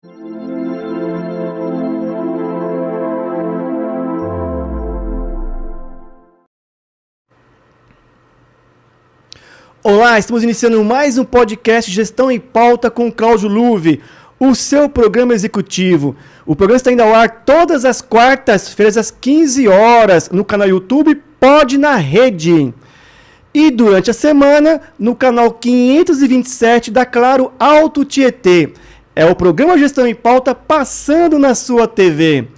Olá, estamos iniciando mais um podcast Gestão em Pauta com Cláudio Luve, o seu programa executivo. O programa está indo ao ar todas as quartas-feiras às 15 horas no canal YouTube Pod na Rede. E durante a semana no canal 527 da Claro Alto Tietê. É o programa Gestão em Pauta passando na sua TV.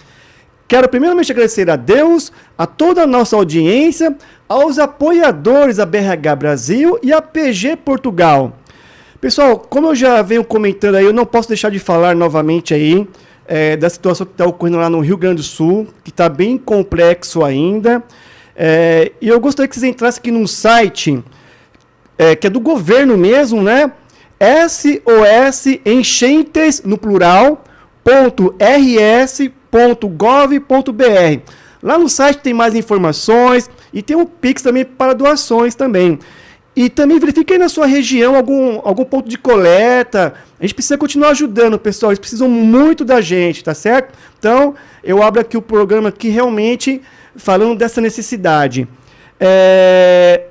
Quero primeiramente agradecer a Deus, a toda a nossa audiência, aos apoiadores da BRH Brasil e a PG Portugal. Pessoal, como eu já venho comentando aí, eu não posso deixar de falar novamente aí da situação que está ocorrendo lá no Rio Grande do Sul, que está bem complexo ainda. E eu gostaria que vocês entrassem aqui num site que é do governo mesmo, né? SOS Enchentes, no plural, .rs.gov.br. Lá no site tem mais informações e tem um Pix também para doações também. E também verifique aí na sua região algum ponto de coleta. A gente precisa continuar ajudando, pessoal. Eles precisam muito da gente, tá certo? Então, eu abro aqui o programa aqui realmente falando dessa necessidade.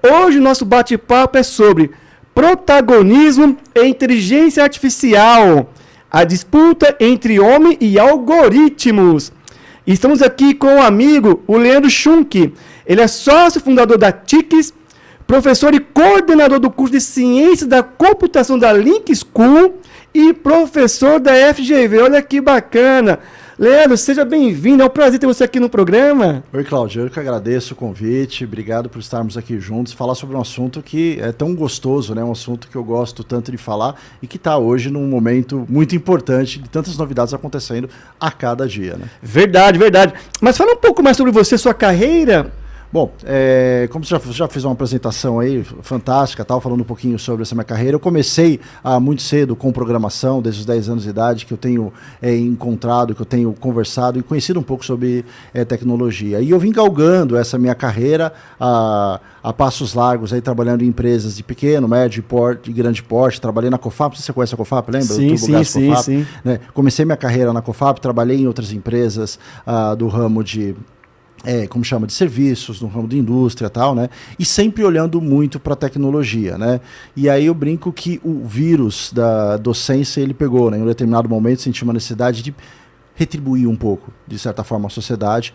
Hoje o nosso bate-papo é sobre protagonismo e inteligência artificial. A disputa entre homem e algoritmos. Estamos aqui com o amigo, o Leandro Schunk. Ele é sócio fundador da TICS, professor e coordenador do curso de Ciências da Computação da Link School e professor da FGV. Olha que bacana. Leandro, seja bem-vindo. É um prazer ter você aqui no programa. Oi, Cláudio. Eu que agradeço o convite. Obrigado por estarmos aqui juntos. Falar sobre um assunto que é tão gostoso, né? Um assunto que eu gosto tanto de falar e que está hoje num momento muito importante de tantas novidades acontecendo a cada dia, né? Verdade, verdade. Mas fala um pouco mais sobre você, sua carreira. Bom, como você já fez uma apresentação aí fantástica, falando um pouquinho sobre essa minha carreira, eu comecei muito cedo com programação, desde os 10 anos de idade, que eu tenho encontrado, que eu tenho conversado e conhecido um pouco sobre tecnologia. E eu vim galgando essa minha carreira a passos largos, aí trabalhando em empresas de pequeno, médio porte, de grande porte. Trabalhei na Cofap, não sei se você conhece a Cofap, lembra? Sim, sim. Né? Comecei minha carreira na Cofap, trabalhei em outras empresas do ramo de de serviços, no ramo de indústria e tal, né? E sempre olhando muito para a tecnologia, né? E aí eu brinco que o vírus da docência, ele pegou, né? Em um determinado momento senti uma necessidade de retribuir um pouco, de certa forma, a sociedade,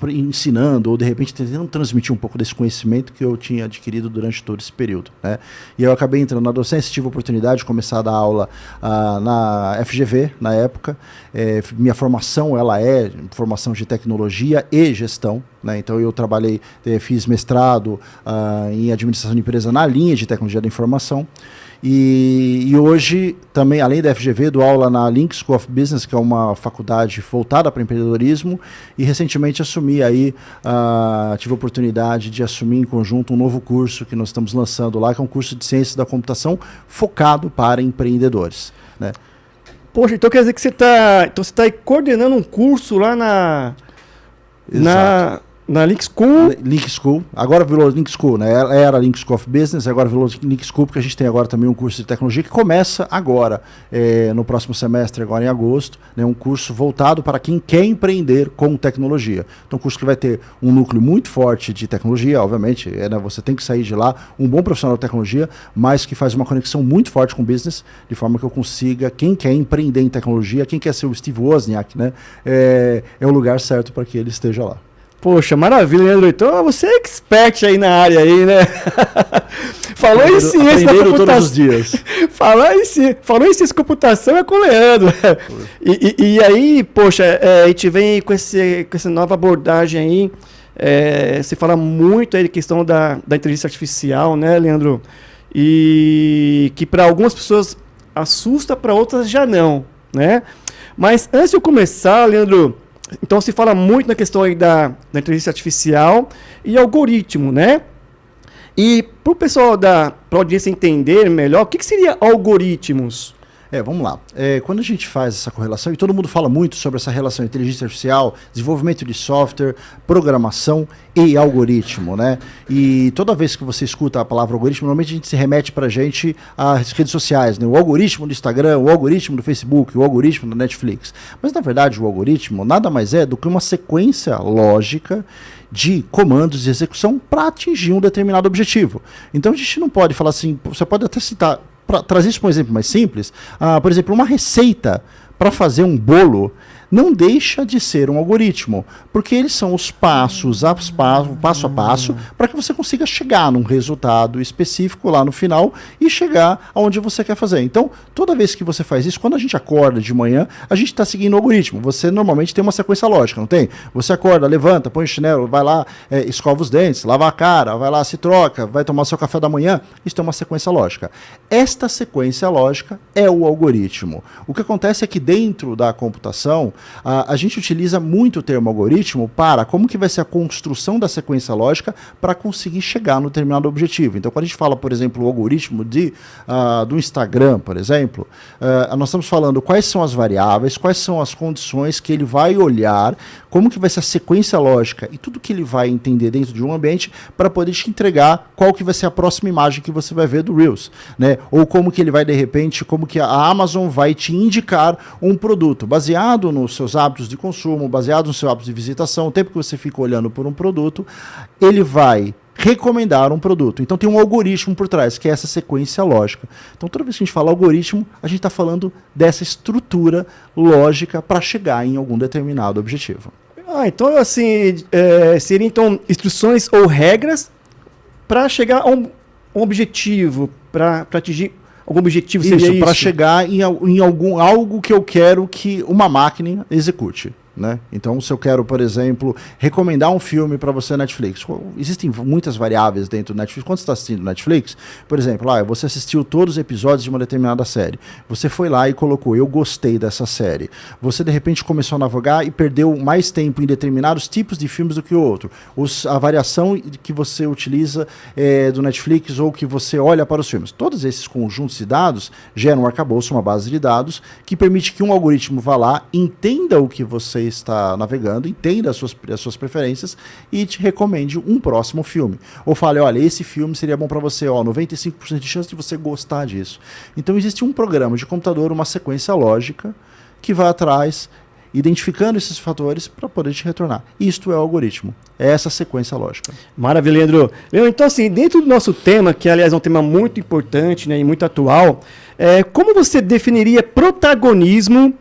ensinando ou de repente tentando transmitir um pouco desse conhecimento que eu tinha adquirido durante todo esse período, né? E eu acabei entrando na docência, tive a oportunidade de começar a dar aula na FGV na época. Minha formação ela é formação de tecnologia e gestão, né? Então eu trabalhei, fiz mestrado em administração de empresa na linha de tecnologia da informação. E hoje, também, além da FGV, dou aula na Link School of Business, que é uma faculdade voltada para empreendedorismo, e recentemente assumi aí, tive a oportunidade de assumir em conjunto um novo curso que nós estamos lançando lá, que é um curso de Ciências da Computação focado para empreendedores, né? Poxa, então quer dizer que você está aí coordenando um curso lá na Link School? Link School. Agora virou Link School, né? Era Link School of Business, agora virou Link School, porque a gente tem agora também um curso de tecnologia que começa agora, no próximo semestre, agora em agosto, né? Um curso voltado para quem quer empreender com tecnologia. Então, um curso que vai ter um núcleo muito forte de tecnologia, obviamente, né? Você tem que sair de lá um bom profissional de tecnologia, mas que faz uma conexão muito forte com o business, de forma que eu consiga, quem quer empreender em tecnologia, quem quer ser o Steve Wozniak, né? É o lugar certo para que ele esteja lá. Poxa, maravilha, Leandro. Então você é expert aí na área aí, né? Falou em ciência da computação. Todos os dias. Falou em ciência de computação é com o Leandro. E aí, poxa, a gente vem com essa nova abordagem aí. Você fala muito aí da questão da inteligência artificial, né, Leandro? E que para algumas pessoas assusta, para outras já não, né? Mas antes de eu começar, Leandro, então se fala muito na questão aí da inteligência artificial e algoritmo, né? E para o pessoal para a audiência entender melhor, o que seria algoritmos? Vamos lá. Quando a gente faz essa correlação, e todo mundo fala muito sobre essa relação inteligência artificial, desenvolvimento de software, programação e algoritmo, né? E toda vez que você escuta a palavra algoritmo, normalmente a gente se remete pra gente às redes sociais, né? O algoritmo do Instagram, o algoritmo do Facebook, o algoritmo da Netflix. Mas, na verdade, o algoritmo nada mais é do que uma sequência lógica de comandos de execução para atingir um determinado objetivo. Então, a gente não pode falar assim, você pode até citar, para trazer isso para um exemplo mais simples, por exemplo, uma receita para fazer um bolo não deixa de ser um algoritmo, porque eles são os passos a passo, para que você consiga chegar num resultado específico lá no final e chegar aonde você quer fazer. Então, toda vez que você faz isso, quando a gente acorda de manhã, a gente está seguindo o algoritmo. Você normalmente tem uma sequência lógica, não tem? Você acorda, levanta, põe o chinelo, vai lá, escova os dentes, lava a cara, vai lá, se troca, vai tomar seu café da manhã. Isso tem uma sequência lógica. Esta sequência lógica é o algoritmo. O que acontece é que dentro da computação, a gente utiliza muito o termo algoritmo para como que vai ser a construção da sequência lógica para conseguir chegar no determinado objetivo. Então, quando a gente fala, por exemplo, o algoritmo do Instagram, por exemplo, nós estamos falando quais são as variáveis, quais são as condições que ele vai olhar, como que vai ser a sequência lógica e tudo que ele vai entender dentro de um ambiente para poder te entregar qual que vai ser a próxima imagem que você vai ver do Reels, né? Ou como que ele vai, de repente, como que a Amazon vai te indicar um produto baseado nos seus hábitos de consumo, baseado nos seus hábitos de visitação, o tempo que você fica olhando por um produto, ele vai recomendar um produto. Então tem um algoritmo por trás, que é essa sequência lógica. Então toda vez que a gente fala algoritmo, a gente está falando dessa estrutura lógica para chegar em algum determinado objetivo. Então assim, seriam então instruções ou regras para chegar a um objetivo, para atingir algum objetivo, seria isso? Para chegar em algo que eu quero que uma máquina execute. Né? Então, se eu quero, por exemplo, recomendar um filme para você na Netflix, existem muitas variáveis dentro do Netflix. Quando você está assistindo Netflix, por exemplo, você assistiu todos os episódios de uma determinada série, você foi lá e colocou, eu gostei dessa série. Você, de repente, começou a navegar e perdeu mais tempo em determinados tipos de filmes do que o outro. A variação que você utiliza do Netflix ou que você olha para os filmes. Todos esses conjuntos de dados geram um arcabouço, uma base de dados, que permite que um algoritmo vá lá, entenda o que você está navegando, entenda as suas preferências e te recomende um próximo filme. Ou fale, olha, esse filme seria bom para você, 95% de chance de você gostar disso. Então existe um programa de computador, uma sequência lógica que vai atrás, identificando esses fatores para poder te retornar. Isto é o algoritmo. É essa sequência lógica. Maravilha, Leandro. Então, assim, dentro do nosso tema, que aliás é um tema muito importante, né, e muito atual, como você definiria protagonismo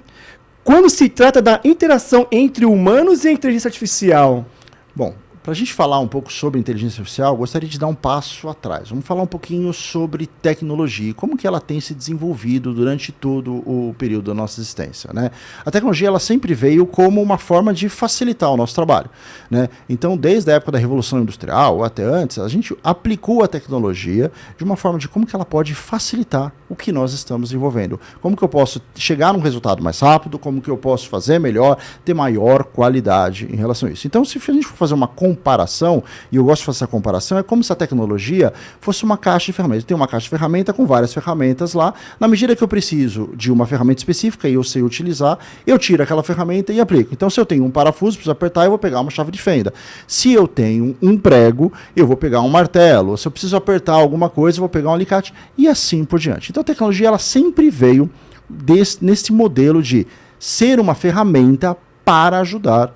quando se trata da interação entre humanos e a inteligência artificial? Bom, para a gente falar um pouco sobre inteligência artificial, gostaria de dar um passo atrás. Vamos falar um pouquinho sobre tecnologia e como que ela tem se desenvolvido durante todo o período da nossa existência, né? A tecnologia ela sempre veio como uma forma de facilitar o nosso trabalho, né? Então, desde a época da Revolução Industrial ou até antes, a gente aplicou a tecnologia de uma forma de como que ela pode facilitar o que nós estamos desenvolvendo. Como que eu posso chegar num resultado mais rápido, como que eu posso fazer melhor, ter maior qualidade em relação a isso. Então, se a gente for fazer uma comparação, e eu gosto de fazer essa comparação, é como se a tecnologia fosse uma caixa de ferramentas. Tem uma caixa de ferramenta com várias ferramentas lá. Na medida que eu preciso de uma ferramenta específica e eu sei utilizar, eu tiro aquela ferramenta e aplico. Então, se eu tenho um parafuso, preciso apertar, eu vou pegar uma chave de fenda. Se eu tenho um prego, eu vou pegar um martelo. Se eu preciso apertar alguma coisa, eu vou pegar um alicate e assim por diante. Então, a tecnologia ela sempre veio nesse modelo de ser uma ferramenta para ajudar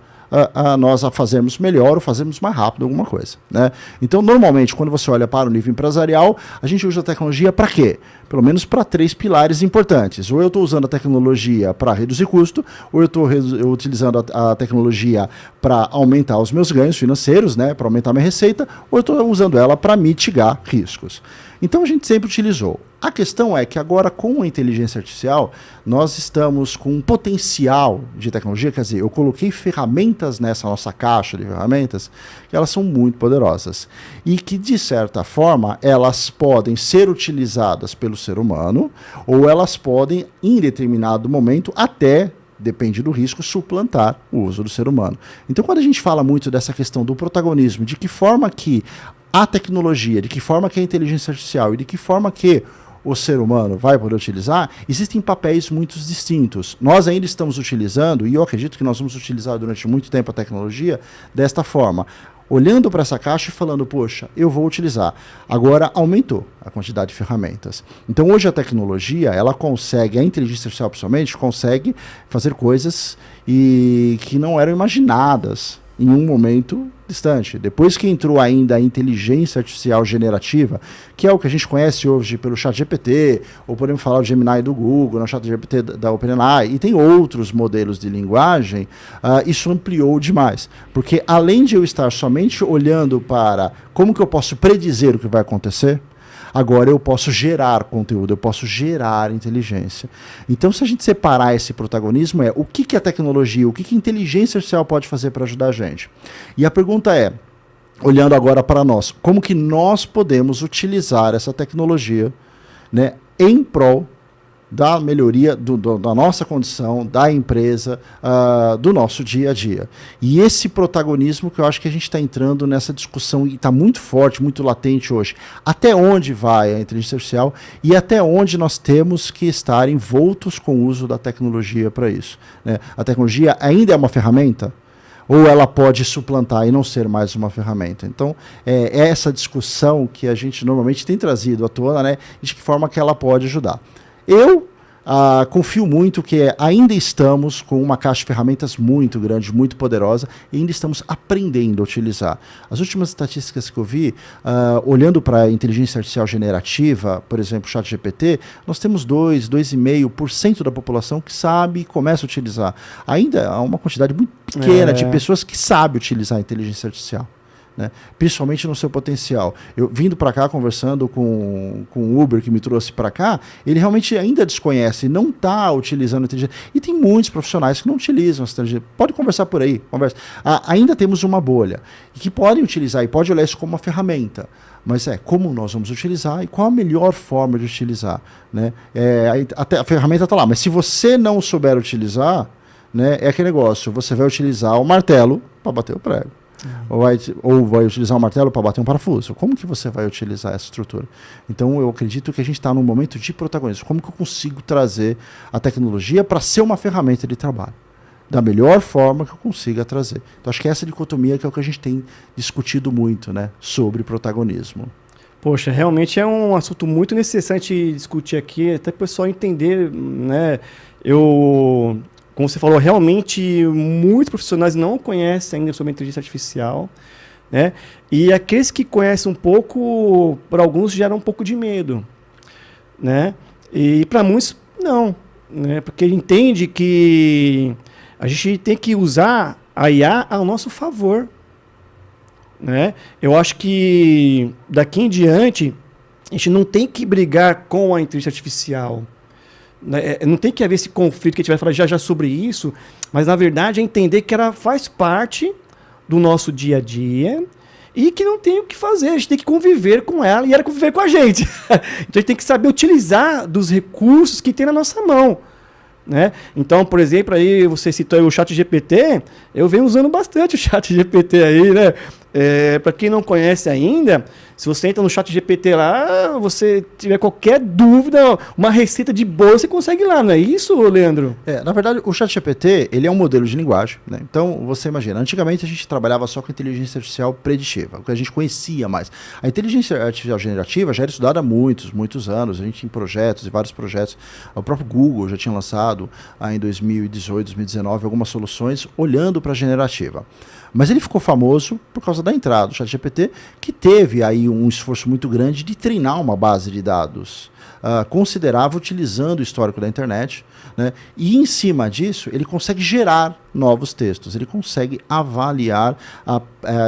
a nós a fazermos melhor ou fazermos mais rápido alguma coisa, né? Então, normalmente, quando você olha para o nível empresarial, a gente usa a tecnologia para quê? Pelo menos para 3 pilares importantes. Ou eu estou usando a tecnologia para reduzir custo, ou eu estou utilizando a tecnologia para aumentar os meus ganhos financeiros, né? Para aumentar minha receita, ou eu estou usando ela para mitigar riscos. Então, a gente sempre utilizou. A questão é que agora, com a inteligência artificial, nós estamos com um potencial de tecnologia, quer dizer, eu coloquei ferramentas nessa nossa caixa de ferramentas, que elas são muito poderosas. E que, de certa forma, elas podem ser utilizadas pelo ser humano, ou elas podem, em determinado momento, até, depende do risco, suplantar o uso do ser humano. Então, quando a gente fala muito dessa questão do protagonismo, de que forma que a tecnologia, de que forma que a inteligência artificial e de que forma que o ser humano vai poder utilizar, existem papéis muito distintos. Nós ainda estamos utilizando, e eu acredito que nós vamos utilizar durante muito tempo a tecnologia desta forma, olhando para essa caixa e falando, poxa, eu vou utilizar. Agora aumentou a quantidade de ferramentas. Então hoje a tecnologia, ela consegue, a inteligência artificial principalmente, consegue fazer coisas que não eram imaginadas em um momento distante. Depois que entrou ainda a inteligência artificial generativa, que é o que a gente conhece hoje pelo ChatGPT, ou podemos falar o Gemini do Google, o ChatGPT da OpenAI, e tem outros modelos de linguagem, isso ampliou demais. Porque além de eu estar somente olhando para como que eu posso predizer o que vai acontecer, agora eu posso gerar conteúdo, eu posso gerar inteligência. Então, se a gente separar esse protagonismo, o que a tecnologia, o que a inteligência artificial pode fazer para ajudar a gente? E a pergunta é, olhando agora para nós, como que nós podemos utilizar essa tecnologia, né, em prol da melhoria da nossa condição, da empresa, do nosso dia a dia. E esse protagonismo que eu acho que a gente está entrando nessa discussão e está muito forte, muito latente hoje. Até onde vai a inteligência artificial e até onde nós temos que estar envoltos com o uso da tecnologia para isso, né? A tecnologia ainda é uma ferramenta? Ou ela pode suplantar e não ser mais uma ferramenta? Então, é essa discussão que a gente normalmente tem trazido à tona, né? De que forma que ela pode ajudar. Eu confio muito que ainda estamos com uma caixa de ferramentas muito grande, muito poderosa, e ainda estamos aprendendo a utilizar. As últimas estatísticas que eu vi, olhando para a inteligência artificial generativa, por exemplo, o ChatGPT, nós temos 2,5% da população que sabe e começa a utilizar. Ainda há uma quantidade muito pequena de pessoas que sabem utilizar a inteligência artificial, né? Principalmente no seu potencial. Eu vindo para cá, conversando com o Uber que me trouxe para cá, ele realmente ainda desconhece, não está utilizando a inteligência. E tem muitos profissionais que não utilizam a inteligência. Pode conversar por aí, conversa. Ainda temos uma bolha, que podem utilizar e pode olhar isso como uma ferramenta. Mas como nós vamos utilizar e qual a melhor forma de utilizar, né? Até a ferramenta está lá, mas se você não souber utilizar, né, é aquele negócio, você vai utilizar o martelo para bater o prego. Ou vai utilizar um martelo para bater um parafuso. Como que você vai utilizar essa estrutura? Então eu acredito que a gente está num momento de protagonismo. Como que eu consigo trazer a tecnologia para ser uma ferramenta de trabalho da melhor forma que eu consiga trazer? Então acho que essa dicotomia que é o que a gente tem discutido muito, né, sobre protagonismo. Poxa, realmente é um assunto muito necessário de discutir aqui, até para o pessoal entender, né? Como você falou, realmente muitos profissionais não conhecem ainda sobre a inteligência artificial, né? E aqueles que conhecem um pouco, para alguns gera um pouco de medo, né? E para muitos não, né? Porque entende que a gente tem que usar a IA ao nosso favor, né? Eu acho que daqui em diante a gente não tem que brigar com a inteligência artificial. Não tem que haver esse conflito que a gente vai falar já sobre isso, mas na verdade é entender que ela faz parte do nosso dia a dia e que não tem o que fazer, a gente tem que conviver com ela e ela conviver com a gente. Então a gente tem que saber utilizar dos recursos que tem na nossa mão, né? Então, por exemplo, aí você citou aí o ChatGPT, eu venho usando bastante o ChatGPT aí, né? Para quem não conhece ainda, se você entra no ChatGPT lá, você tiver qualquer dúvida, uma receita de bolo, você consegue lá, não é isso, Leandro? Na verdade, o ChatGPT, ele é um modelo de linguagem, né? Então, você imagina, antigamente a gente trabalhava só com inteligência artificial preditiva, o que a gente conhecia mais. A inteligência artificial generativa já era estudada há muitos anos, a gente tem projetos e vários projetos. O próprio Google já tinha lançado em 2018, 2019, algumas soluções olhando para a generativa. Mas ele ficou famoso por causa da entrada do ChatGPT, que teve aí um esforço muito grande de treinar uma base de dados considerável utilizando o histórico da internet, né? E em cima disso ele consegue gerar novos textos, ele consegue avaliar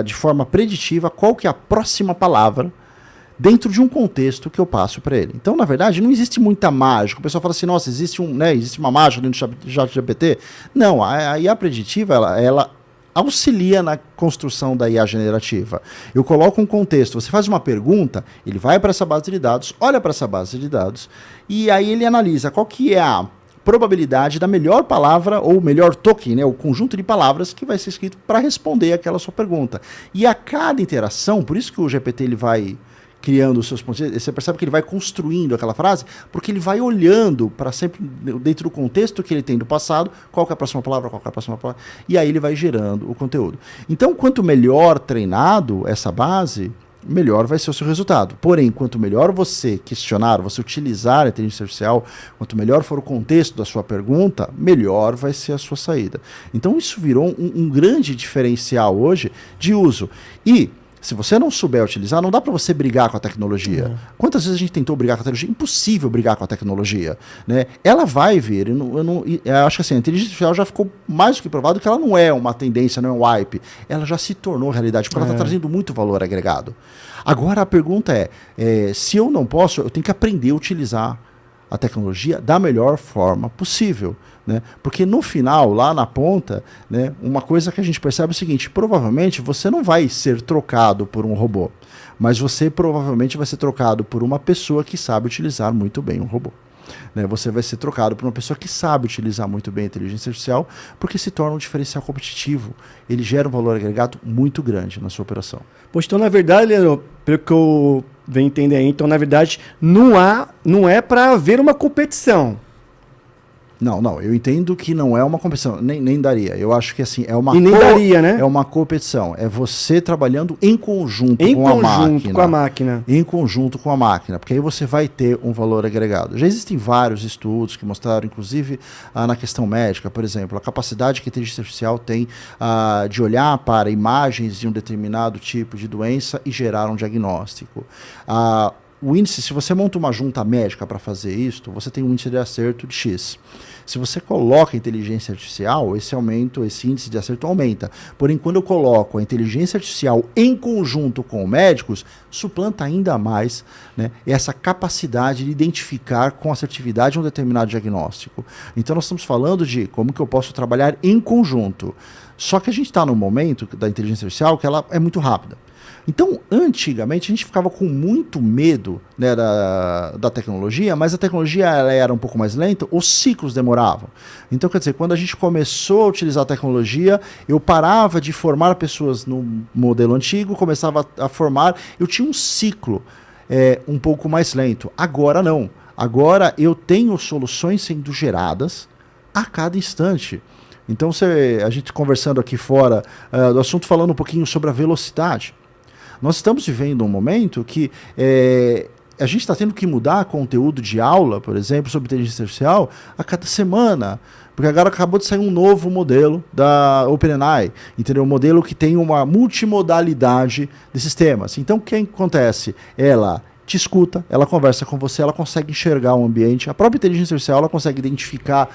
de forma preditiva qual que é a próxima palavra dentro de um contexto que eu passo para ele. Então, na verdade, não existe muita mágica. O pessoal fala assim, nossa, existe uma mágica dentro do ChatGPT. Não, a IA preditiva, ela auxilia na construção da IA generativa. Eu coloco um contexto, você faz uma pergunta, ele vai para essa base de dados, olha para essa base de dados, e aí ele analisa qual que é a probabilidade da melhor palavra ou melhor token, né, o conjunto de palavras que vai ser escrito para responder aquela sua pergunta. E a cada interação, por isso que o GPT ele vai criando os seus pontos, você percebe que ele vai construindo aquela frase, porque ele vai olhando para sempre, dentro do contexto que ele tem do passado, qual que é a próxima palavra, e aí ele vai gerando o conteúdo. Então, quanto melhor treinado essa base, melhor vai ser o seu resultado. Porém, quanto melhor você questionar, você utilizar a inteligência artificial, quanto melhor for o contexto da sua pergunta, melhor vai ser a sua saída. Então, isso virou um grande diferencial hoje de uso. E se você não souber utilizar, não dá para você brigar com a tecnologia. Quantas vezes a gente tentou brigar com a tecnologia? Impossível brigar com a tecnologia, né? Ela vai vir. Eu acho que assim, a inteligência artificial já ficou mais do que provado que ela não é uma tendência, não é um hype. Ela já se tornou realidade, porque ela está trazendo muito valor agregado. Agora a pergunta é, se eu não posso, eu tenho que aprender a utilizar a tecnologia da melhor forma possível, né? Porque no final, lá na ponta, né, uma coisa que a gente percebe é o seguinte: provavelmente você não vai ser trocado por um robô, mas você provavelmente vai ser trocado por uma pessoa que sabe utilizar muito bem um robô. Né? Você vai ser trocado por uma pessoa que sabe utilizar muito bem a inteligência artificial, porque se torna um diferencial competitivo. Ele gera um valor agregado muito grande na sua operação. Pois então, na verdade, Leandro, pelo que eu venho entender aí, então, na verdade, não é para haver uma competição. Não, eu entendo que não é uma competição, nem daria. Eu acho que assim, é uma daria, né? É uma competição, é você trabalhando em conjunto com a máquina. Em conjunto com a máquina, porque aí você vai ter um valor agregado. Já existem vários estudos que mostraram, inclusive na questão médica, por exemplo, a capacidade que a inteligência artificial tem de olhar para imagens de um determinado tipo de doença e gerar um diagnóstico. O índice, se você monta uma junta médica para fazer isso, você tem um índice de acerto de X. Se você coloca inteligência artificial, esse índice de acerto aumenta. Porém, quando eu coloco a inteligência artificial em conjunto com médicos, suplanta ainda mais, né, essa capacidade de identificar com assertividade um determinado diagnóstico. Então, nós estamos falando de como que eu posso trabalhar em conjunto. Só que a gente está num momento da inteligência artificial que ela é muito rápida. Então, antigamente, a gente ficava com muito medo, né, da tecnologia, mas a tecnologia ela era um pouco mais lenta, os ciclos demoravam. Então, quer dizer, quando a gente começou a utilizar a tecnologia, eu parava de formar pessoas no modelo antigo, começava a formar, eu tinha um ciclo um pouco mais lento. Agora não. Agora eu tenho soluções sendo geradas a cada instante. Então, a gente conversando aqui fora do assunto, falando um pouquinho sobre a velocidade. Nós estamos vivendo um momento que a gente está tendo que mudar conteúdo de aula, por exemplo, sobre inteligência artificial, a cada semana. Porque agora acabou de sair um novo modelo da OpenAI, entendeu? Um modelo que tem uma multimodalidade de sistemas. Então, o que acontece? Ela te escuta, ela conversa com você, ela consegue enxergar o ambiente. A própria inteligência artificial ela consegue identificar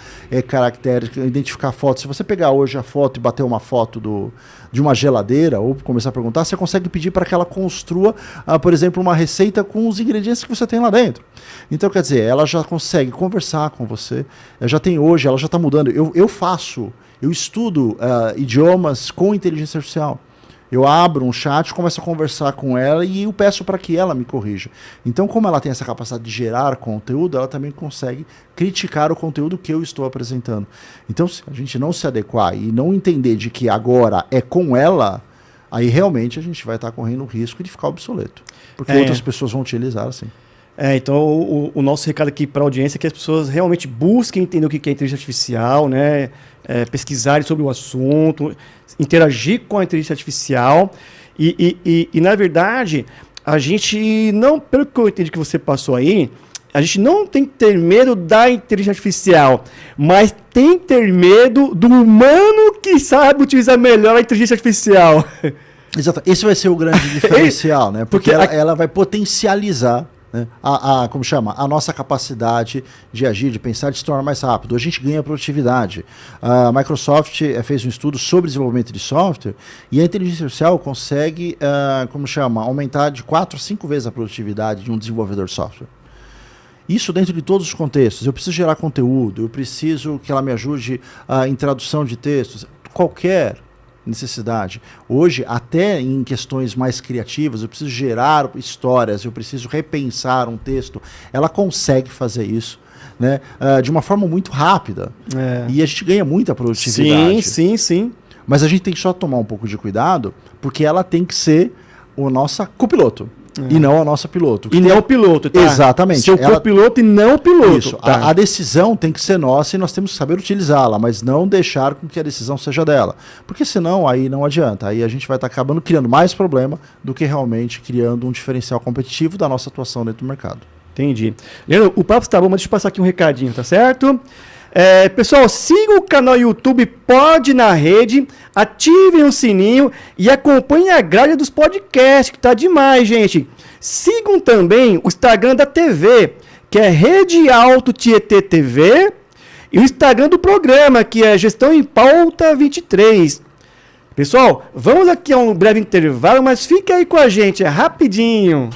caracteres, identificar fotos. Se você pegar hoje a foto e bater uma foto de uma geladeira ou começar a perguntar, você consegue pedir para que ela construa, por exemplo, uma receita com os ingredientes que você tem lá dentro. Então, quer dizer, ela já consegue conversar com você. Ela já está mudando. Eu estudo idiomas com inteligência artificial. Eu abro um chat, começo a conversar com ela e eu peço para que ela me corrija. Então, como ela tem essa capacidade de gerar conteúdo, ela também consegue criticar o conteúdo que eu estou apresentando. Então, se a gente não se adequar e não entender de que agora é com ela, aí realmente a gente vai estar correndo o risco de ficar obsoleto. Porque outras pessoas vão utilizar assim. Então o nosso recado aqui para a audiência é que as pessoas realmente busquem entender o que é inteligência artificial, né? Pesquisarem sobre o assunto, interagir com a inteligência artificial e na verdade, a gente não, pelo que eu entendi que você passou aí, a gente não tem que ter medo da inteligência artificial, mas tem que ter medo do humano que sabe utilizar melhor a inteligência artificial. Exato, esse vai ser o grande diferencial, né? Porque ela vai potencializar, né, a nossa capacidade de agir, de pensar, de se tornar mais rápido. A gente ganha produtividade. A Microsoft fez um estudo sobre desenvolvimento de software e a inteligência artificial consegue, aumentar de 4 a 5 vezes a produtividade de um desenvolvedor de software. Isso dentro de todos os contextos. Eu preciso gerar conteúdo, eu preciso que ela me ajude em tradução de textos, qualquer necessidade. Hoje, até em questões mais criativas, eu preciso gerar histórias, eu preciso repensar um texto. Ela consegue fazer isso, né, de uma forma muito rápida. E a gente ganha muita produtividade. Sim. Mas a gente tem que só tomar um pouco de cuidado, porque ela tem que ser o nosso copiloto. e não a nossa piloto. E não o piloto, tá? Exatamente. Seu copiloto e não o piloto. Isso. Tá. A decisão tem que ser nossa e nós temos que saber utilizá-la, mas não deixar com que a decisão seja dela. Porque senão aí não adianta. Aí a gente vai estar acabando criando mais problema do que realmente criando um diferencial competitivo da nossa atuação dentro do mercado. Entendi. Leandro, o papo está bom, mas deixa eu passar aqui um recadinho, tá certo? Pessoal, sigam o canal YouTube Pod na Rede, ativem o sininho e acompanhem a grade dos podcasts, que tá demais, gente. Sigam também o Instagram da TV, que é Rede Alto Tietê TV, e o Instagram do programa, que é Gestão em Pauta 23. Pessoal, vamos aqui a um breve intervalo, mas fica aí com a gente, é rapidinho.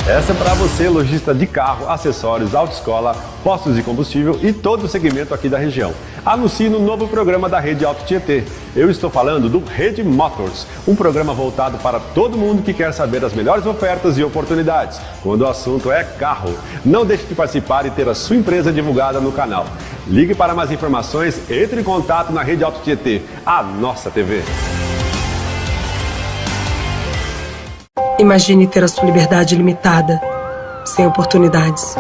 Essa é para você, lojista de carro, acessórios, autoescola, postos de combustível e todo o segmento aqui da região. Anuncie no novo programa da Rede Alto Tietê. Eu estou falando do Rede Motors, um programa voltado para todo mundo que quer saber as melhores ofertas e oportunidades, quando o assunto é carro. Não deixe de participar e ter a sua empresa divulgada no canal. Ligue para mais informações, entre em contato na Rede Alto Tietê, a nossa TV. Imagine ter a sua liberdade limitada, sem oportunidades.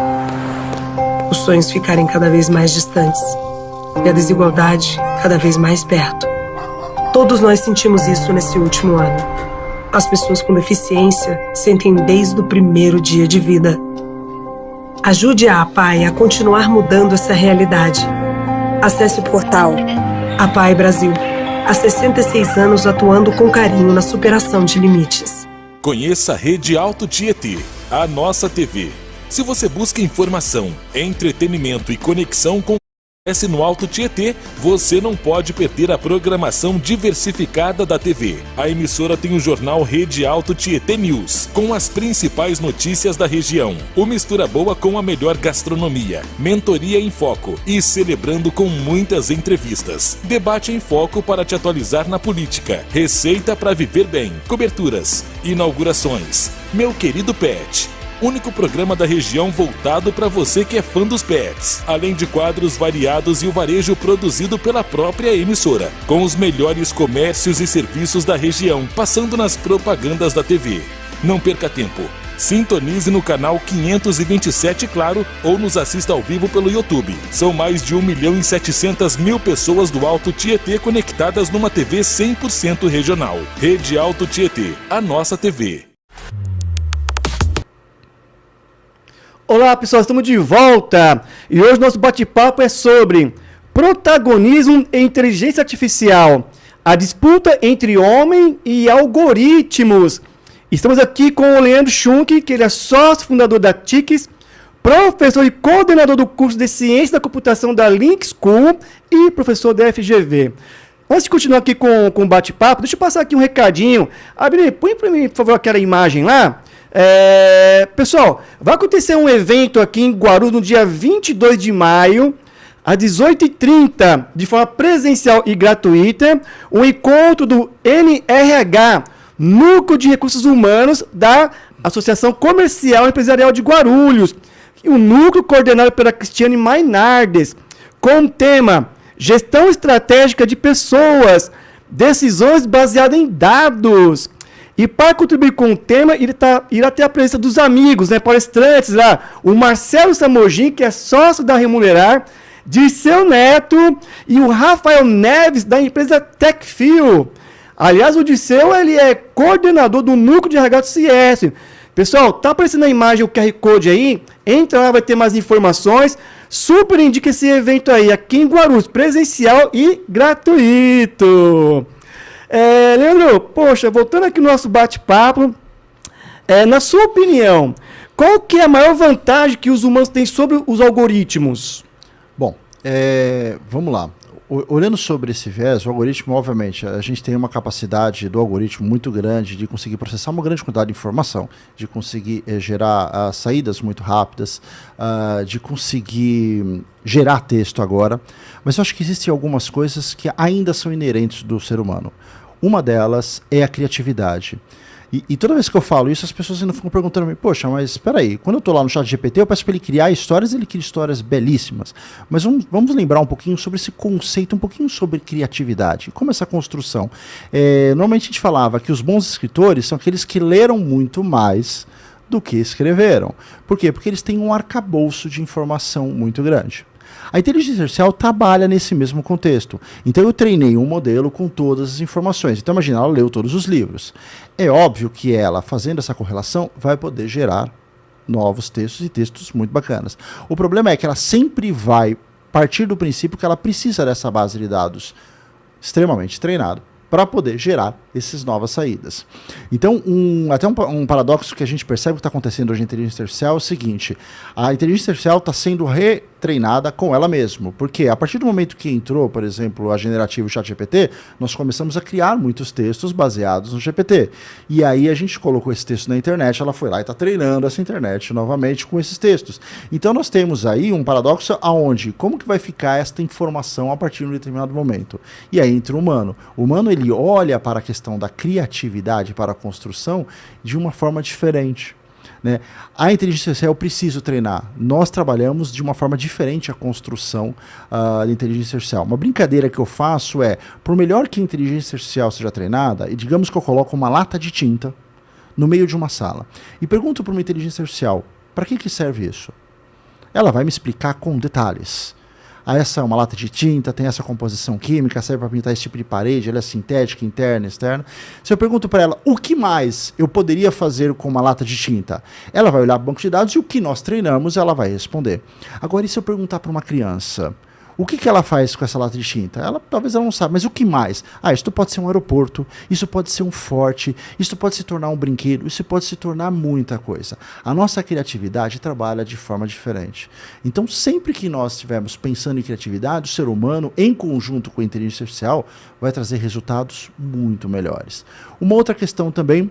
Os sonhos ficarem cada vez mais distantes e a desigualdade cada vez mais perto. Todos nós sentimos isso nesse último ano. As pessoas com deficiência sentem desde o primeiro dia de vida. Ajude a APAE a continuar mudando essa realidade. Acesse o portal APAE Brasil. Há 66 anos atuando com carinho na superação de limites. Conheça a Rede Alto Tietê, a nossa TV. Se você busca informação, entretenimento e conexão com no Alto Tietê, você não pode perder a programação diversificada da TV. A emissora tem o jornal Rede Alto Tietê News, com as principais notícias da região. O Mistura Boa com a melhor gastronomia, mentoria em foco e celebrando com muitas entrevistas. Debate em foco para te atualizar na política. Receita para viver bem. Coberturas, inaugurações. Meu querido Pet. Único programa da região voltado para você que é fã dos pets, além de quadros variados e o varejo produzido pela própria emissora, com os melhores comércios e serviços da região, passando nas propagandas da TV. Não perca tempo. Sintonize no canal 527 Claro ou nos assista ao vivo pelo YouTube. São mais de 1.700.000 pessoas do Alto Tietê conectadas numa TV 100% regional. Rede Alto Tietê, a nossa TV. Olá pessoal, estamos de volta e hoje nosso bate-papo é sobre protagonismo e inteligência artificial, a disputa entre homem e algoritmos. Estamos aqui com o Leandro Schunk, que ele é sócio fundador da TICS, professor e coordenador do curso de Ciência da Computação da Link School e professor da FGV. Antes de continuar aqui com o bate-papo, deixa eu passar aqui um recadinho. Abner, põe para mim, por favor, aquela imagem lá. Pessoal, vai acontecer um evento aqui em Guarulhos no dia 22 de maio, às 18h30, de forma presencial e gratuita, um encontro do NRH, Núcleo de Recursos Humanos da Associação Comercial e Empresarial de Guarulhos, o núcleo coordenado pela Cristiane Mainardes, com o tema Gestão Estratégica de Pessoas, Decisões Baseadas em Dados. E para contribuir com o tema, irá ter a presença dos amigos, palestrantes lá, o Marcelo Samogin, que é sócio da Remunerar, Dirceu Neto e o Rafael Neves, da empresa Techfil. Aliás, o Dirceu, ele é coordenador do núcleo de RH do CS. Pessoal, tá aparecendo na imagem o QR Code aí, entra lá, vai ter mais informações. Super indica esse evento aí, aqui em Guarulhos, presencial e gratuito. Leandro, poxa, voltando aqui no nosso bate-papo, na sua opinião, qual que é a maior vantagem que os humanos têm sobre os algoritmos? Bom, vamos lá. Olhando sobre esse viés, o algoritmo, obviamente, a gente tem uma capacidade do algoritmo muito grande de conseguir processar uma grande quantidade de informação, de conseguir gerar saídas muito rápidas, de conseguir gerar texto agora, mas eu acho que existem algumas coisas que ainda são inerentes do ser humano. Uma delas é a criatividade. E toda vez que eu falo isso, as pessoas ainda ficam perguntando, poxa, mas espera aí, quando eu estou lá no ChatGPT, eu peço para ele criar histórias, ele cria histórias belíssimas. Mas vamos lembrar um pouquinho sobre esse conceito, um pouquinho sobre criatividade, como essa construção. Normalmente a gente falava que os bons escritores são aqueles que leram muito mais do que escreveram. Por quê? Porque eles têm um arcabouço de informação muito grande. A inteligência artificial trabalha nesse mesmo contexto. Então eu treinei um modelo com todas as informações. Então imagina, ela leu todos os livros. É óbvio que ela, fazendo essa correlação, vai poder gerar novos textos e textos muito bacanas. O problema é que ela sempre vai partir do princípio que ela precisa dessa base de dados extremamente treinada para poder gerar essas novas saídas. Então, um paradoxo que a gente percebe que está acontecendo hoje na inteligência artificial é o seguinte: a inteligência artificial está sendo retreinada com ela mesma, porque a partir do momento que entrou, por exemplo, a generativa ChatGPT, nós começamos a criar muitos textos baseados no GPT. E aí a gente colocou esse texto na internet, ela foi lá e está treinando essa internet novamente com esses textos. Então nós temos aí um paradoxo aonde, como que vai ficar esta informação a partir de um determinado momento? E aí entra o humano. O humano, ele olha para a questão da criatividade, para a construção, de uma forma diferente. Né? A inteligência artificial eu preciso treinar. Nós trabalhamos de uma forma diferente a construção da inteligência artificial. Uma brincadeira que eu faço é, por melhor que a inteligência artificial seja treinada, e digamos que eu coloco uma lata de tinta no meio de uma sala, e pergunto para uma inteligência artificial, para que serve isso? Ela vai me explicar com detalhes. Essa é uma lata de tinta, tem essa composição química, serve para pintar esse tipo de parede, ela é sintética, interna, externa. Se eu pergunto para ela, o que mais eu poderia fazer com uma lata de tinta? Ela vai olhar para o banco de dados e o que nós treinamos, ela vai responder. Agora, e se eu perguntar para uma criança, o que ela faz com essa lata de tinta? Talvez ela não saiba, mas o que mais? Isso pode ser um aeroporto, isso pode ser um forte, isso pode se tornar um brinquedo, isso pode se tornar muita coisa. A nossa criatividade trabalha de forma diferente. Então, sempre que nós estivermos pensando em criatividade, o ser humano, em conjunto com a inteligência artificial, vai trazer resultados muito melhores. Uma outra questão também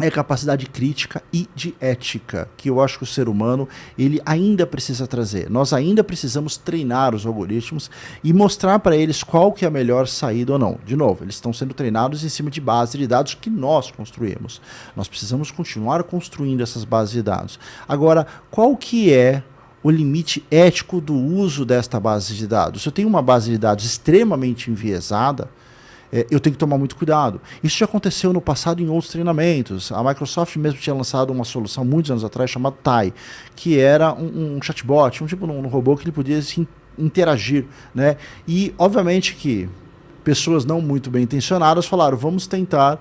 é capacidade crítica e de ética, que eu acho que o ser humano ele ainda precisa trazer. Nós ainda precisamos treinar os algoritmos e mostrar para eles qual que é a melhor saída ou não. De novo, eles estão sendo treinados em cima de base de dados que nós construímos. Nós precisamos continuar construindo essas bases de dados. Agora, qual que é o limite ético do uso desta base de dados? Se eu tenho uma base de dados extremamente enviesada, eu tenho que tomar muito cuidado. Isso já aconteceu no passado em outros treinamentos. A Microsoft mesmo tinha lançado uma solução muitos anos atrás chamada TAI, que era um chatbot, um robô que ele podia interagir, né? E obviamente que pessoas não muito bem intencionadas falaram, vamos tentar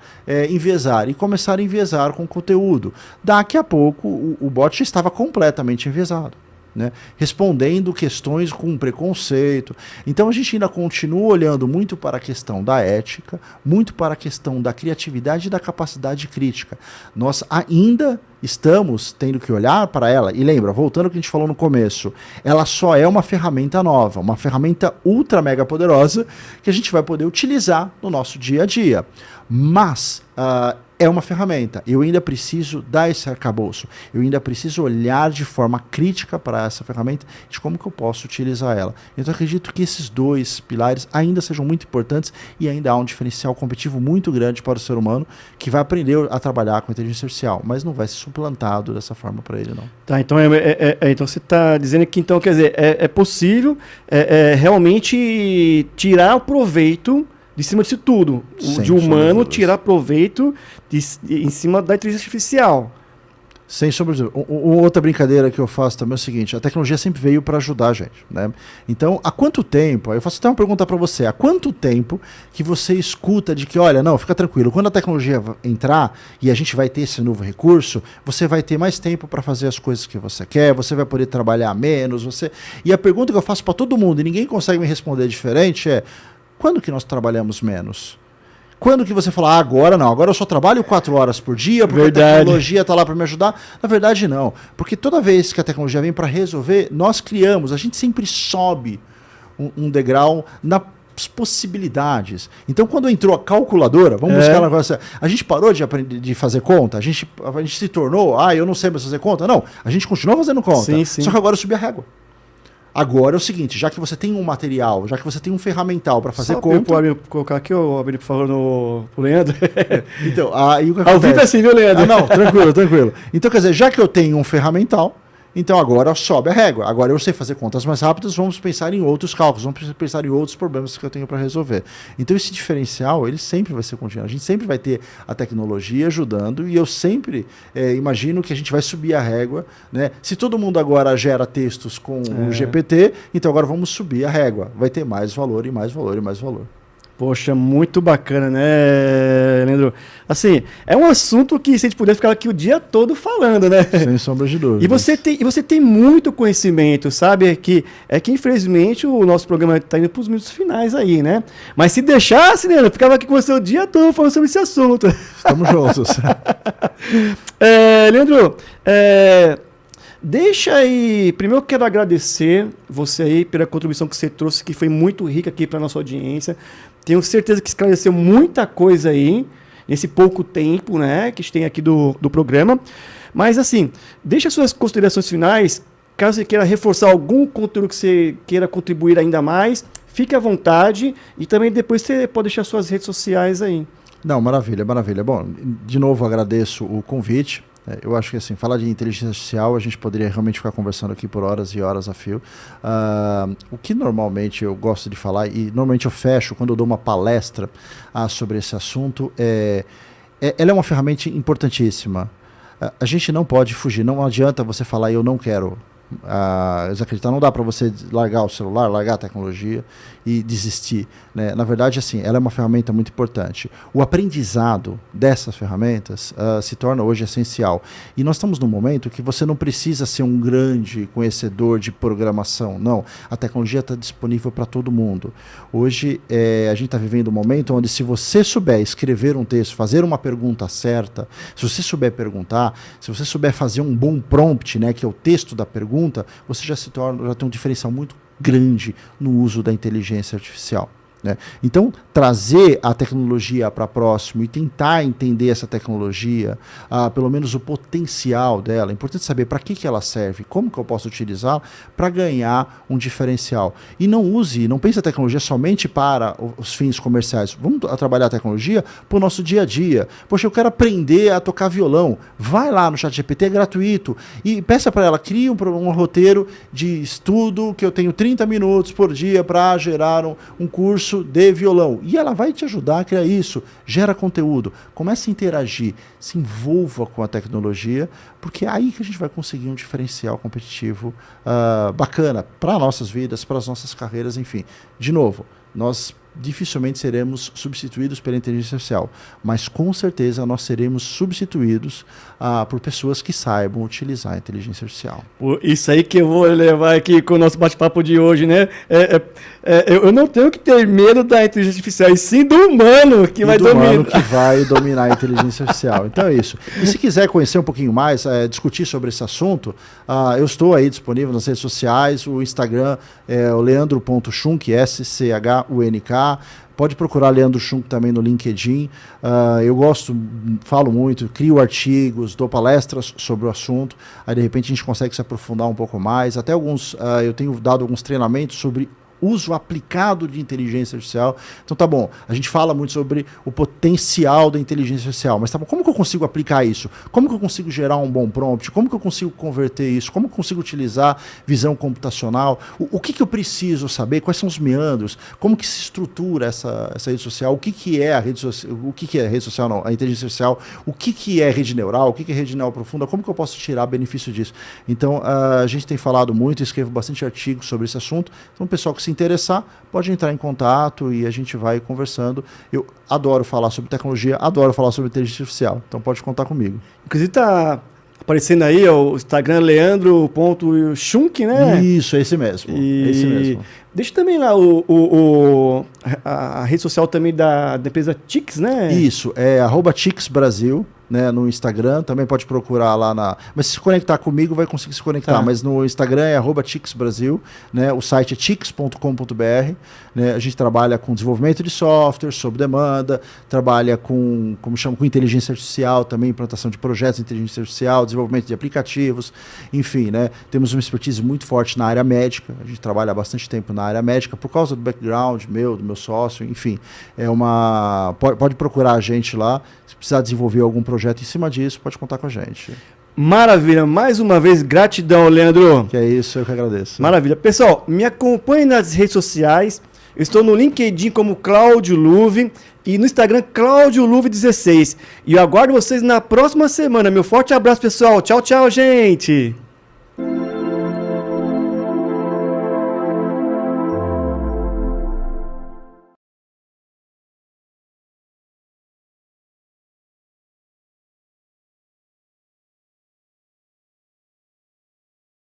enviesar, e começaram a enviesar com conteúdo. Daqui a pouco o bot já estava completamente enviesado. Né, respondendo questões com preconceito. Então a gente ainda continua olhando muito para a questão da ética, muito para a questão da criatividade e da capacidade crítica. Nós ainda estamos tendo que olhar para ela, e lembra, voltando ao que a gente falou no começo, ela só é uma ferramenta nova, uma ferramenta ultra mega poderosa que a gente vai poder utilizar no nosso dia a dia. Mas é uma ferramenta. Eu ainda preciso dar esse arcabouço. Eu ainda preciso olhar de forma crítica para essa ferramenta de como que eu posso utilizar ela. Então eu acredito que esses dois pilares ainda sejam muito importantes e ainda há um diferencial competitivo muito grande para o ser humano que vai aprender a trabalhar com a inteligência artificial, mas não vai ser suplantado dessa forma para ele, não. Tá, então, então você está dizendo que então, quer dizer, é possível realmente tirar o proveito de cima disso tudo, de humano tirar proveito em cima da inteligência artificial. Sem sombra de dúvida. Outra brincadeira que eu faço também é o seguinte, a tecnologia sempre veio para ajudar a gente, né? Então, há quanto tempo, eu faço até uma pergunta para você, há quanto tempo que você escuta de que, olha, não, fica tranquilo, quando a tecnologia entrar e a gente vai ter esse novo recurso, você vai ter mais tempo para fazer as coisas que você quer, você vai poder trabalhar menos, E a pergunta que eu faço para todo mundo, e ninguém consegue me responder diferente, é: quando que nós trabalhamos menos? Quando que você fala, agora não, agora eu só trabalho 4 horas por dia, porque a tecnologia está lá para me ajudar? Na verdade, não. Porque toda vez que a tecnologia vem para resolver, nós criamos, a gente sempre sobe um degrau nas possibilidades. Então, quando entrou a calculadora, vamos buscar uma coisa, a gente parou de aprender de fazer conta, a gente se tornou, eu não sei mais fazer conta. Não, a gente continuou fazendo conta, sim. Só que agora eu subi a régua. Agora é o seguinte, já que você tem um material, já que você tem um ferramental para fazer conta... Pode colocar aqui, Abel, por favor, no Leandro. Então, aí o que ao vivo é assim, viu, Leandro? Não, tranquilo. Então, quer dizer, já que eu tenho um ferramental, então agora sobe a régua. Agora eu sei fazer contas mais rápidas, vamos pensar em outros cálculos, vamos pensar em outros problemas que eu tenho para resolver. Então esse diferencial, ele sempre vai ser contínuo. A gente sempre vai ter a tecnologia ajudando e eu sempre imagino que a gente vai subir a régua, né? Se todo mundo agora gera textos com o GPT, então agora vamos subir a régua. Vai ter mais valor e mais valor e mais valor. Poxa, muito bacana, né, Leandro? Assim, é um assunto que se a gente puder ficar aqui o dia todo falando, né? Sem sombra de dúvida. E você tem muito conhecimento, sabe? É que infelizmente o nosso programa está indo para os minutos finais aí, né? Mas se deixasse, Leandro, eu ficava aqui com você o dia todo falando sobre esse assunto. Estamos juntos. Leandro, deixa aí. Primeiro eu quero agradecer você aí pela contribuição que você trouxe, que foi muito rica aqui para a nossa audiência. Tenho certeza que esclareceu muita coisa aí, nesse pouco tempo, né, que a gente tem aqui do programa. Mas, assim, deixa suas considerações finais. Caso você queira reforçar algum conteúdo que você queira contribuir ainda mais, fique à vontade. E também depois você pode deixar suas redes sociais aí. Não, maravilha. Bom, de novo agradeço o convite. Eu acho que assim, falar de inteligência artificial, a gente poderia realmente ficar conversando aqui por horas e horas a fio. O que normalmente eu gosto de falar, e normalmente eu fecho quando eu dou uma palestra sobre esse assunto, ela é uma ferramenta importantíssima. A gente não pode fugir, não adianta você falar eu não quero desacreditar, não dá para você largar o celular, largar a tecnologia e desistir, né? Na verdade, assim, ela é uma ferramenta muito importante. O aprendizado dessas ferramentas se torna hoje essencial. E nós estamos num momento que você não precisa ser um grande conhecedor de programação, não. A tecnologia está disponível para todo mundo. Hoje, a gente está vivendo um momento onde se você souber escrever um texto, fazer uma pergunta certa, se você souber perguntar, se você souber fazer um bom prompt, né, que é o texto da pergunta, você já tem um diferencial muito grande no uso da inteligência artificial, né? Então, trazer a tecnologia para próximo e tentar entender essa tecnologia, pelo menos o potencial dela, é importante saber para que ela serve, como que eu posso utilizá-la para ganhar um diferencial. E não pense a tecnologia somente para os fins comerciais. Vamos trabalhar a tecnologia para o nosso dia a dia. Poxa, eu quero aprender a tocar violão. Vai lá no ChatGPT, é gratuito, e peça para ela, crie um roteiro de estudo que eu tenho 30 minutos por dia para gerar um curso de violão. E ela vai te ajudar a criar isso. Gera conteúdo. Comece a interagir. Se envolva com a tecnologia, porque é aí que a gente vai conseguir um diferencial competitivo bacana para nossas vidas, para as nossas carreiras, enfim. De novo, nós dificilmente seremos substituídos pela inteligência artificial, mas com certeza nós seremos substituídos por pessoas que saibam utilizar a inteligência artificial. Isso aí que eu vou levar aqui com o nosso bate-papo de hoje, né? Eu não tenho que ter medo da inteligência artificial, e sim do humano que vai dominar. Do humano que vai dominar a inteligência artificial. Então é isso. E se quiser conhecer um pouquinho mais, discutir sobre esse assunto, eu estou aí disponível nas redes sociais. O Instagram é o leandro.schunk, SCHUNK. Pode procurar Leandro Schunk também no LinkedIn. Eu falo muito, crio artigos, dou palestras sobre o assunto. Aí de repente a gente consegue se aprofundar um pouco mais. Até eu tenho dado alguns treinamentos sobre uso aplicado de inteligência artificial. Então tá bom, a gente fala muito sobre o potencial da inteligência artificial, mas tá bom, como que eu consigo aplicar isso? Como que eu consigo gerar um bom prompt? Como que eu consigo converter isso? Como que eu consigo utilizar visão computacional? O que eu preciso saber? Quais são os meandros? Como que se estrutura essa rede social? O que é a rede social? O que é a rede social? Não, a inteligência artificial? O que é rede neural? O que é rede neural profunda? Como que eu posso tirar benefício disso? Então, a gente tem falado muito, escrevo bastante artigos sobre esse assunto. Então, o pessoal que se interessar, pode entrar em contato e a gente vai conversando. Eu adoro falar sobre tecnologia, adoro falar sobre inteligência artificial, então pode contar comigo. Inclusive está aparecendo aí o Instagram leandro.schunk, né? Isso, é esse mesmo. É esse mesmo. Deixa também lá a rede social também da empresa Tix, né? Isso, é @TixBrasil. Né, no Instagram, também pode procurar lá mas se conectar comigo vai conseguir se conectar, mas no Instagram é @TixBrasil, né, o site é tix.com.br, né, a gente trabalha com desenvolvimento de software, sob demanda, trabalha com inteligência artificial, também implantação de projetos de inteligência artificial, desenvolvimento de aplicativos, enfim, né, temos uma expertise muito forte na área médica, a gente trabalha há bastante tempo na área médica, por causa do background do meu sócio, enfim, pode procurar a gente lá, se precisar desenvolver algum projeto em cima disso, pode contar com a gente. Maravilha, mais uma vez, gratidão, Leandro. Que é isso, eu que agradeço. Maravilha. Pessoal, me acompanhe nas redes sociais, eu estou no LinkedIn como Cláudio Luve e no Instagram Cláudio Luve 16. E eu aguardo vocês na próxima semana. Meu forte abraço, pessoal. Tchau, tchau, gente.